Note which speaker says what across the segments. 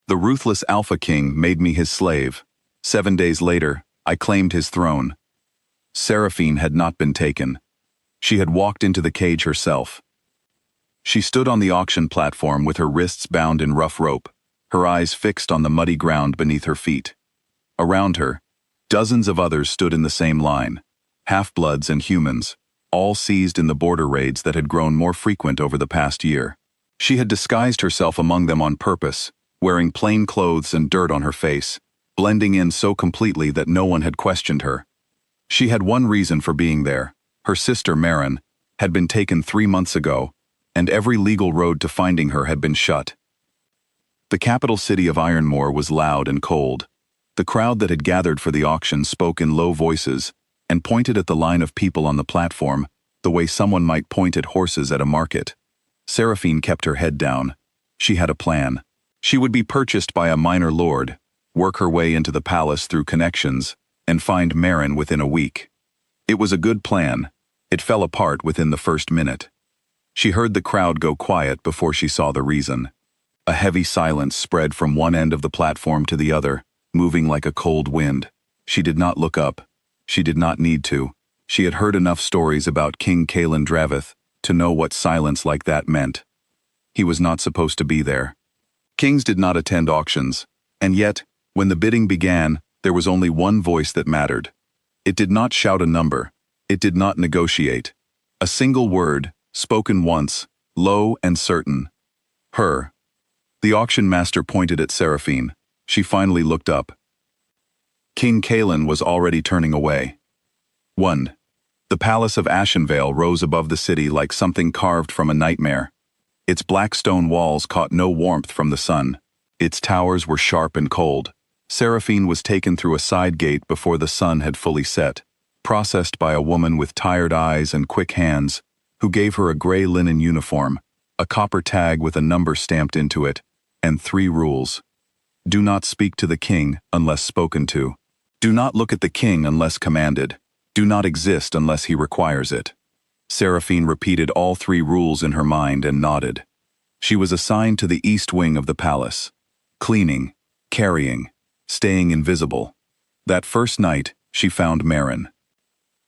Speaker 1: The ruthless Alpha King made me his slave. 7 days later, I claimed his throne. Seraphine had not been taken. She had walked into the cage herself. She stood on the auction platform with her wrists bound in rough rope, her eyes fixed on the muddy ground beneath her feet. Around her, dozens of others stood in the same line, half-bloods and humans, all seized in the border raids that had grown more frequent over the past year. She had disguised herself among them on purpose, wearing plain clothes and dirt on her face, blending in so completely that no one had questioned her. She had one reason for being there. Her sister, Marin, had been taken 3 months ago, and every legal road to finding her had been shut. The capital city of Ironmore was loud and cold. The crowd that had gathered for the auction spoke in low voices and pointed at the line of people on the platform the way someone might point at horses at a market. Seraphine kept her head down. She had a plan. She would be purchased by a minor lord, work her way into the palace through connections, and find Marin within a week. It was a good plan. It fell apart within the first minute. She heard the crowd go quiet before she saw the reason. A heavy silence spread from one end of the platform to the other, moving like a cold wind. She did not look up. She did not need to. She had heard enough stories about King Kaelin Dravith to know what silence like that meant. He was not supposed to be there. Kings did not attend auctions, and yet, when the bidding began, there was only one voice that mattered. It did not shout a number. It did not negotiate. A single word, spoken once, low and certain. Her. The auction master pointed at Seraphine. She finally looked up. King Kaelin was already turning away. 1. The palace of Ashenvale rose above the city like something carved from a nightmare. Its black stone walls caught no warmth from the sun. Its towers were sharp and cold. Seraphine was taken through a side gate before the sun had fully set, processed by a woman with tired eyes and quick hands, who gave her a gray linen uniform, a copper tag with a number stamped into it, and 3 rules. Do not speak to the king unless spoken to. Do not look at the king unless commanded. Do not exist unless he requires it. Seraphine repeated all 3 rules in her mind and nodded. She was assigned to the east wing of the palace. Cleaning, carrying, staying invisible. That first night, she found Marin.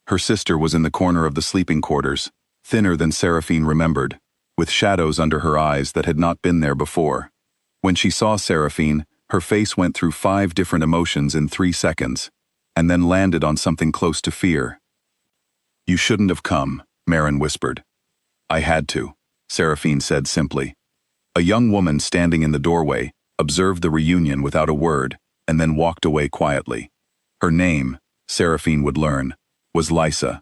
Speaker 1: Her sister was in the corner of the sleeping quarters, thinner than Seraphine remembered, with shadows under her eyes that had not been there before. When she saw Seraphine, her face went through 5 different emotions in 3 seconds, and then landed on something close to fear. You shouldn't have come, Marin whispered. I had to, Seraphine said simply. A young woman standing in the doorway observed the reunion without a word, and then walked away quietly. Her name, Seraphine would learn, was Lysa.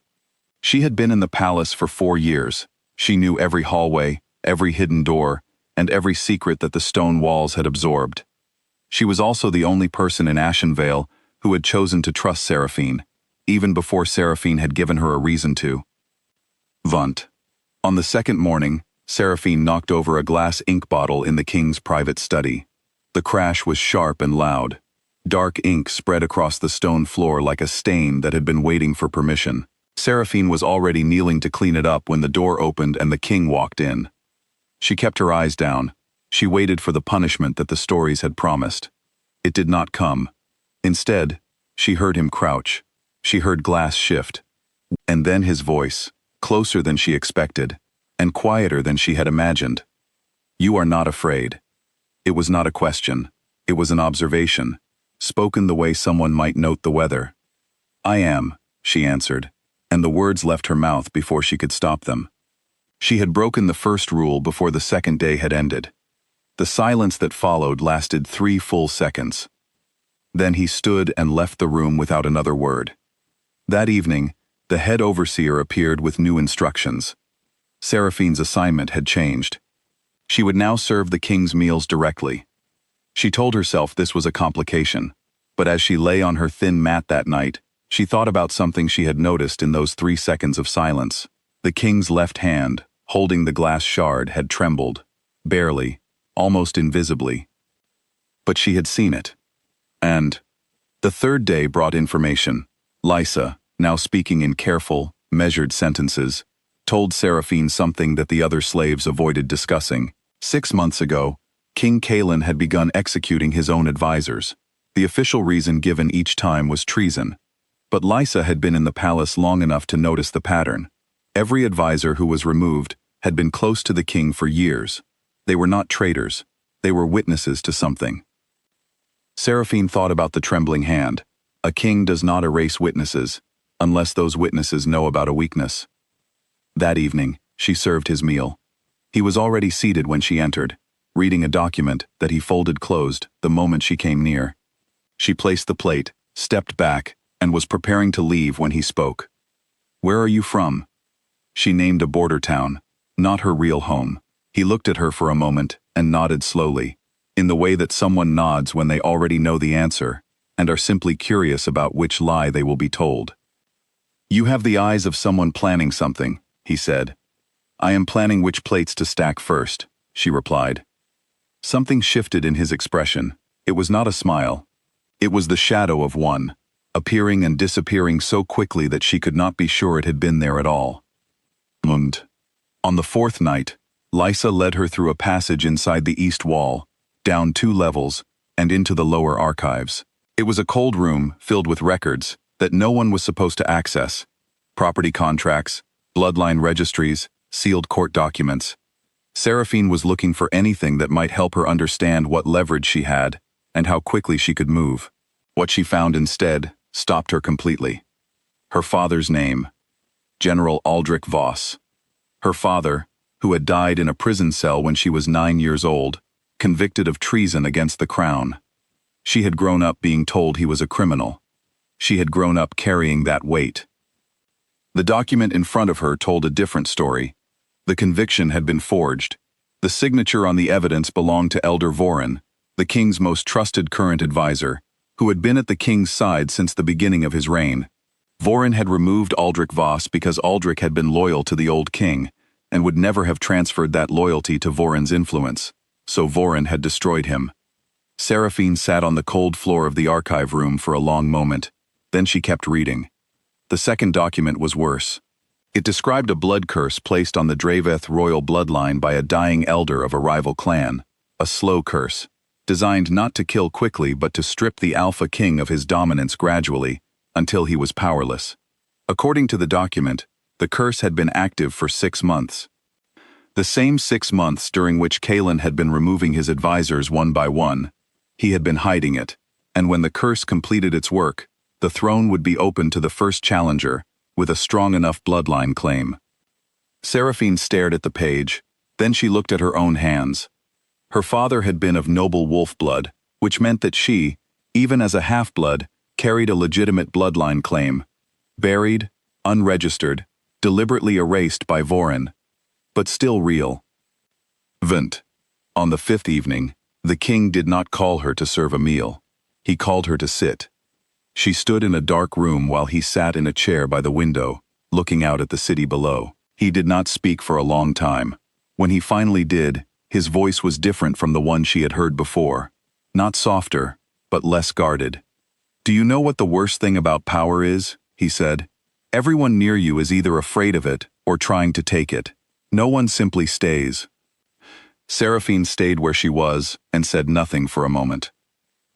Speaker 1: She had been in the palace for 4 years. She knew every hallway, every hidden door, and every secret that the stone walls had absorbed. She was also the only person in Ashenvale who had chosen to trust Seraphine, even before Seraphine had given her a reason to. Vunt. On the second morning, Seraphine knocked over a glass ink bottle in the king's private study. The crash was sharp and loud. Dark ink spread across the stone floor like a stain that had been waiting for permission. Seraphine was already kneeling to clean it up when the door opened and the king walked in. She kept her eyes down. She waited for the punishment that the stories had promised. It did not come. Instead, she heard him crouch. She heard glass shift. And then his voice, closer than she expected, and quieter than she had imagined. You are not afraid. It was not a question. It was an observation, spoken the way someone might note the weather. I am, she answered, and the words left her mouth before she could stop them. She had broken the first rule before the second day had ended. The silence that followed lasted 3 full seconds. Then he stood and left the room without another word. That evening, the head overseer appeared with new instructions. Seraphine's assignment had changed. She would now serve the king's meals directly. She told herself this was a complication, but as she lay on her thin mat that night, she thought about something she had noticed in those 3 seconds of silence. The king's left hand, holding the glass shard, had trembled, barely, almost invisibly. But she had seen it. And the third day brought information. Lysa, now speaking in careful, measured sentences, told Seraphine something that the other slaves avoided discussing. 6 months ago, King Kaelin had begun executing his own advisors. The official reason given each time was treason. But Lysa had been in the palace long enough to notice the pattern. Every advisor who was removed had been close to the king for years. They were not traitors. They were witnesses to something. Seraphine thought about the trembling hand. A king does not erase witnesses, unless those witnesses know about a weakness. That evening, she served his meal. He was already seated when she entered, reading a document that he folded closed the moment she came near. She placed the plate, stepped back, and was preparing to leave when he spoke. "Where are you from?" She named a border town, not her real home. He looked at her for a moment and nodded slowly, in the way that someone nods when they already know the answer and are simply curious about which lie they will be told. "You have the eyes of someone planning something," he said. "I am planning which plates to stack first," she replied. Something shifted in his expression. It was not a smile. It was the shadow of one, appearing and disappearing so quickly that she could not be sure it had been there at all. And on the fourth night, Lysa led her through a passage inside the east wall, down 2 levels, and into the lower archives. It was a cold room filled with records that no one was supposed to access. Property contracts, bloodline registries, sealed court documents. Seraphine was looking for anything that might help her understand what leverage she had and how quickly she could move. What she found instead stopped her completely. Her father's name, General Aldric Voss. Her father, who had died in a prison cell when she was 9 years old, convicted of treason against the crown. She had grown up being told he was a criminal. She had grown up carrying that weight. The document in front of her told a different story. The conviction had been forged. The signature on the evidence belonged to Elder Vorin, the king's most trusted current advisor, who had been at the king's side since the beginning of his reign. Vorin had removed Aldric Voss because Aldric had been loyal to the old king and would never have transferred that loyalty to Vorin's influence, so Vorin had destroyed him. Seraphine sat on the cold floor of the archive room for a long moment. Then she kept reading. The second document was worse. It described a blood curse placed on the Draveth royal bloodline by a dying elder of a rival clan, a slow curse, designed not to kill quickly but to strip the Alpha King of his dominance gradually, until he was powerless. According to the document, the curse had been active for 6 months. The same 6 months during which Kaelin had been removing his advisors one by one. He had been hiding it, and when the curse completed its work, the throne would be open to the first challenger, with a strong enough bloodline claim. Seraphine stared at the page, then she looked at her own hands. Her father had been of noble wolf blood, which meant that she, even as a half-blood, carried a legitimate bloodline claim. Buried, unregistered, deliberately erased by Vorin, but still real. Vent. On the 5th evening, the king did not call her to serve a meal. He called her to sit. She stood in a dark room while he sat in a chair by the window, looking out at the city below. He did not speak for a long time. When he finally did, his voice was different from the one she had heard before. Not softer, but less guarded. "Do you know what the worst thing about power is?" he said. "Everyone near you is either afraid of it or trying to take it. No one simply stays." Seraphine stayed where she was and said nothing for a moment.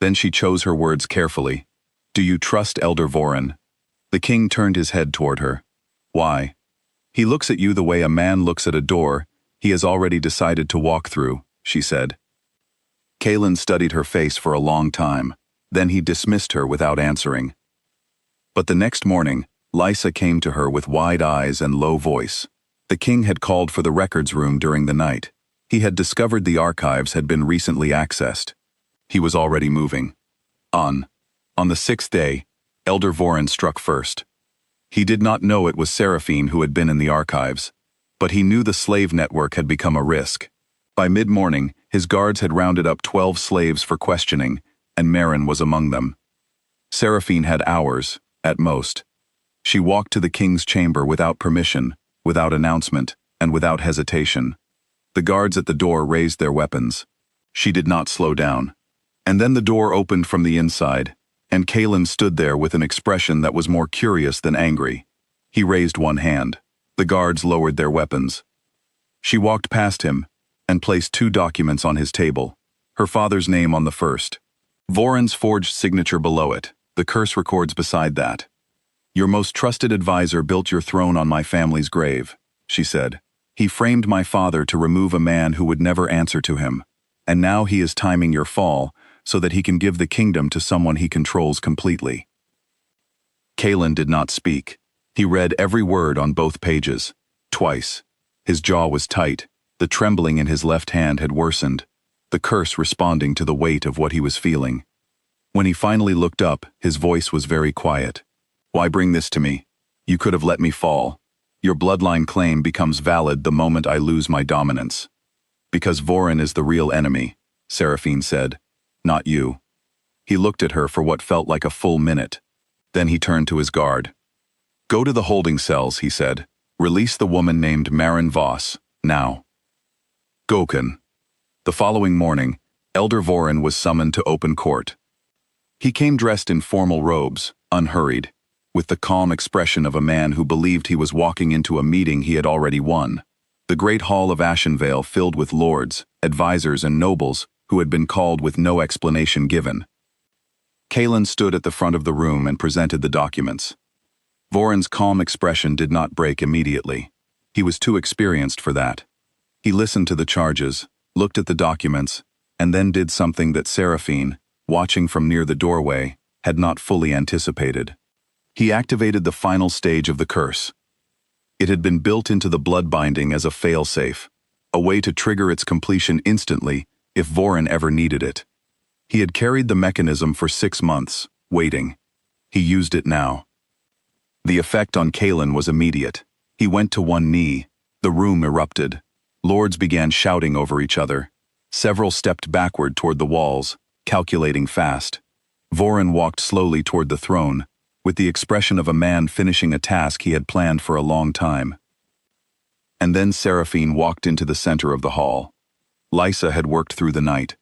Speaker 1: Then she chose her words carefully. "Do you trust Elder Vorin?" The king turned his head toward her. "Why?" "He looks at you the way a man looks at a door he has already decided to walk through," she said. Kaelin studied her face for a long time. Then he dismissed her without answering. But the next morning, Lysa came to her with wide eyes and low voice. The king had called for the records room during the night. He had discovered the archives had been recently accessed. He was already moving. On the 6th day, Elder Vorin struck first. He did not know it was Seraphine who had been in the archives, but he knew the slave network had become a risk. By mid-morning, his guards had rounded up 12 slaves for questioning, and Marin was among them. Seraphine had hours, at most. She walked to the king's chamber without permission, without announcement, and without hesitation. The guards at the door raised their weapons. She did not slow down. And then the door opened from the inside, and Kaelin stood there with an expression that was more curious than angry. He raised one hand. The guards lowered their weapons. She walked past him and placed 2 documents on his table. her father's name on the first. Voron's forged signature below it. The curse records beside that. Your most trusted advisor built your throne on my family's grave, she said. He framed my father to remove a man who would never answer to him. And now he is timing your fall so that he can give the kingdom to someone he controls completely. Kalen did not speak. He read every word on both pages. Twice. His jaw was tight. The trembling in his left hand had worsened, the curse responding to the weight of what he was feeling. When he finally looked up, his voice was very quiet. Why bring this to me? You could have let me fall. Your bloodline claim becomes valid the moment I lose my dominance. Because Voron is the real enemy, Seraphine said. Not you. He looked at her for what felt like a full minute. Then he turned to his guard. Go to the holding cells, he said. Release the woman named Seraphine Voss, now. Gokun. The following morning, Elder Voron was summoned to open court. He came dressed in formal robes, unhurried, with the calm expression of a man who believed he was walking into a meeting he had already won. The great hall of Ashenvale filled with lords, advisors, and nobles who had been called with no explanation given. Kalen stood at the front of the room and presented the documents. Voron's calm expression did not break immediately. He was too experienced for that. He listened to the charges, looked at the documents, and then did something that Seraphine, watching from near the doorway, had not fully anticipated. He activated the final stage of the curse. It had been built into the blood binding as a fail-safe, a way to trigger its completion instantly if Voron ever needed it. He had carried the mechanism for 6 months, waiting. He used it now. The effect on Kalen was immediate. He went to one knee. The room erupted. Lords began shouting over each other. Several stepped backward toward the walls, calculating fast. Voron walked slowly toward the throne, with the expression of a man finishing a task he had planned for a long time. And then Seraphine walked into the center of the hall. Lysa had worked through the night.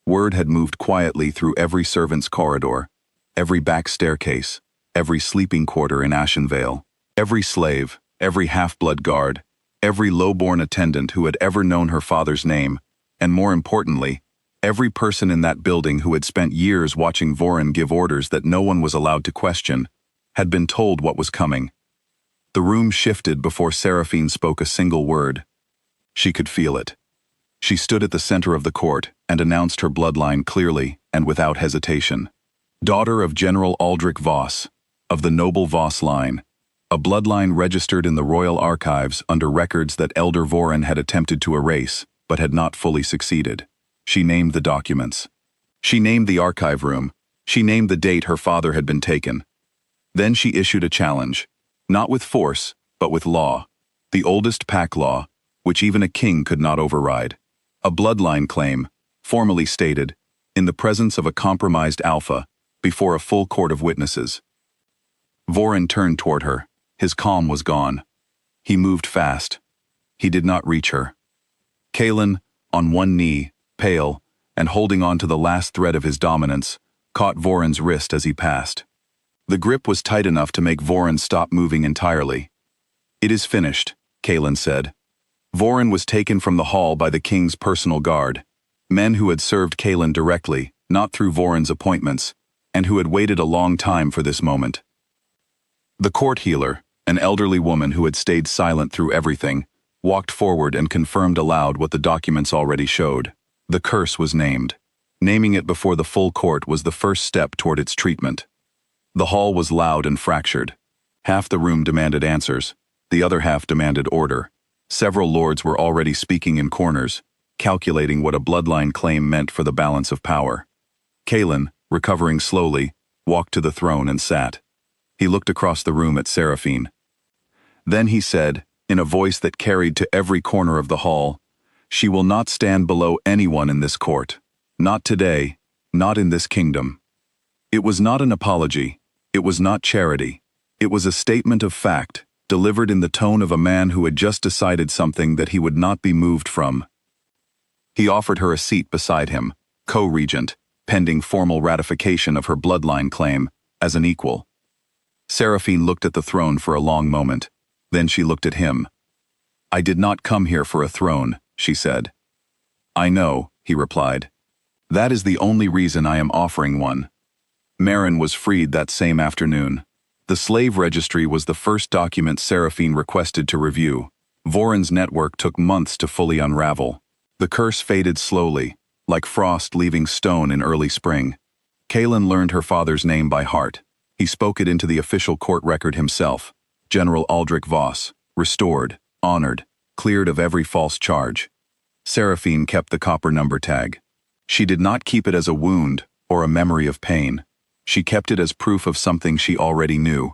Speaker 1: Word had moved quietly through every servant's corridor, every back staircase, every sleeping quarter in Ashenvale, every slave, every half-blood guard, every low-born attendant who had ever known her father's name, and more importantly, every person in that building who had spent years watching Voron give orders that no one was allowed to question, had been told what was coming. The room shifted before Seraphine spoke a single word. She could feel it. She stood at the center of the court and announced her bloodline clearly and without hesitation. Daughter of General Aldric Voss, of the noble Voss line, a bloodline registered in the royal archives under records that Elder Voron had attempted to erase, but had not fully succeeded. She named the documents. She named the archive room. She named the date her father had been taken. Then she issued a challenge, not with force, but with law, the oldest pack law, which even a king could not override. A bloodline claim, formally stated, in the presence of a compromised alpha, before a full court of witnesses. Voron turned toward her. His calm was gone. He moved fast. He did not reach her. Kalen, on one knee, pale, and holding on to the last thread of his dominance, caught Voron's wrist as he passed. The grip was tight enough to make Voron stop moving entirely. It is finished, Kalen said. Voron was taken from the hall by the king's personal guard, men who had served Kalen directly, not through Voron's appointments, and who had waited a long time for this moment. The court healer, an elderly woman who had stayed silent through everything, walked forward and confirmed aloud what the documents already showed. The curse was named. Naming it before the full court was the first step toward its treatment. The hall was loud and fractured. Half the room demanded answers. The other half demanded order. Several lords were already speaking in corners, calculating what a bloodline claim meant for the balance of power. Kalen, recovering slowly, walked to the throne and sat. He looked across the room at Seraphine. Then he said, in a voice that carried to every corner of the hall, "She will not stand below anyone in this court. Not today, not in this kingdom." It was not an apology. It was not charity. It was a statement of fact, delivered in the tone of a man who had just decided something that he would not be moved from. He offered her a seat beside him, co-regent, pending formal ratification of her bloodline claim, as an equal. Seraphine looked at the throne for a long moment. Then she looked at him. "I did not come here for a throne," she said. "I know," he replied. That is the only reason I am offering one. Marin was freed that same afternoon. The slave registry was the first document Seraphine requested to review. Voron's network took months to fully unravel. The curse faded slowly, like frost leaving stone in early spring. Kaelin learned her father's name by heart. He spoke it into the official court record himself. General Aldric Voss, restored, honored, cleared of every false charge. Seraphine kept the copper number tag. She did not keep it as a wound or a memory of pain. She kept it as proof of something she already knew,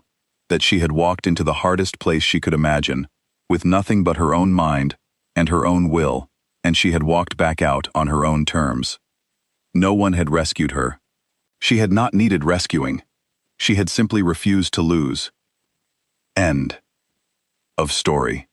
Speaker 1: that she had walked into the hardest place she could imagine, with nothing but her own mind and her own will, and she had walked back out on her own terms. No one had rescued her. She had not needed rescuing. She had simply refused to lose. End of story.